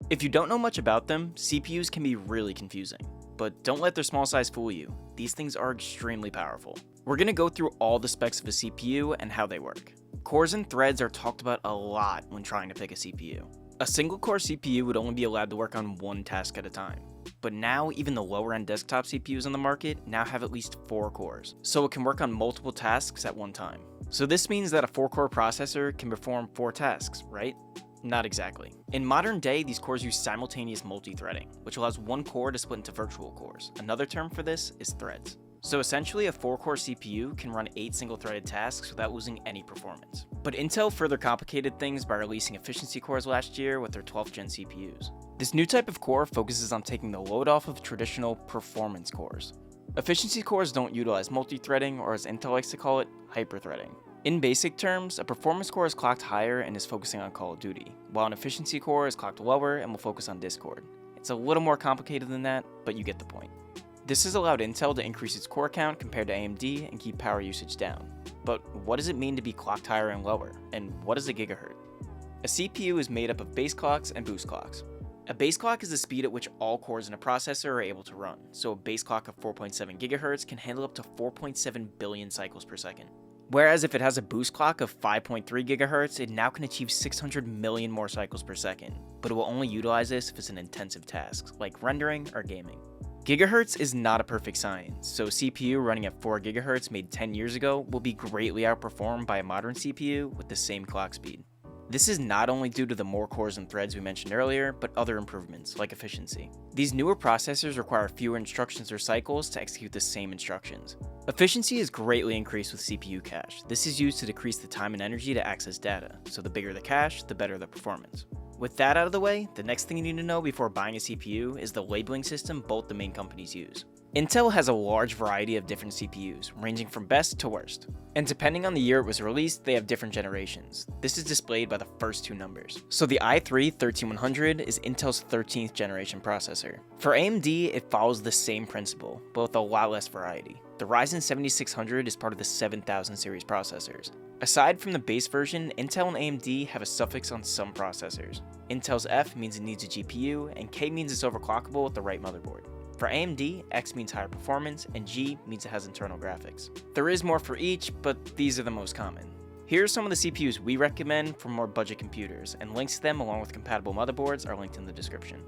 If you don't know much about them, CPUs can be really confusing. But don't let their small size fool you. These things are extremely powerful. We're going to go through all the specs of a CPU and how they work. Cores and threads are talked about a lot when trying to pick a CPU. A single core CPU would only be allowed to work on one task at a time. But now, even the lower end desktop CPUs on the market now have at least 4 cores, so it can work on multiple tasks at one time. So this means that a 4-core processor can perform 4 tasks, right? Not exactly. In modern day, these cores use simultaneous multi-threading, which allows one core to split into virtual cores. Another term for this is threads. So essentially, a 4-core CPU can run 8 single-threaded tasks without losing any performance. But Intel further complicated things by releasing efficiency cores last year with their 12th gen CPUs. This new type of core focuses on taking the load off of traditional performance cores. Efficiency cores don't utilize multi-threading, or as Intel likes to call it, hyper-threading. In basic terms, a performance core is clocked higher and is focusing on Call of Duty, while an efficiency core is clocked lower and will focus on Discord. It's a little more complicated than that, but you get the point. This has allowed Intel to increase its core count compared to AMD and keep power usage down. But what does it mean to be clocked higher and lower, and what is a gigahertz? A CPU is made up of base clocks and boost clocks. A base clock is the speed at which all cores in a processor are able to run, so a base clock of 4.7 GHz can handle up to 4.7 billion cycles per second. Whereas if it has a boost clock of 5.3 GHz, it now can achieve 600 million more cycles per second, but it will only utilize this if it's an intensive task, like rendering or gaming. Gigahertz is not a perfect science, so a CPU running at 4 GHz made 10 years ago will be greatly outperformed by a modern CPU with the same clock speed. This is not only due to the more cores and threads we mentioned earlier, but other improvements, like efficiency. These newer processors require fewer instructions or cycles to execute the same instructions. Efficiency is greatly increased with CPU cache. This is used to decrease the time and energy to access data, so the bigger the cache, the better the performance. With that out of the way, the next thing you need to know before buying a CPU is the labeling system both the main companies use. Intel has a large variety of different CPUs, ranging from best to worst. And depending on the year it was released, they have different generations. This is displayed by the first 2 numbers. So the i3-13100 is Intel's 13th generation processor. For AMD, it follows the same principle, but with a lot less variety. The Ryzen 7600 is part of the 7000 series processors. Aside from the base version, Intel and AMD have a suffix on some processors. Intel's F means it needs a GPU, and K means it's overclockable with the right motherboard. For AMD, X means higher performance, and G means it has internal graphics. There is more for each, but these are the most common. Here are some of the CPUs we recommend for more budget computers, and links to them along with compatible motherboards are linked in the description.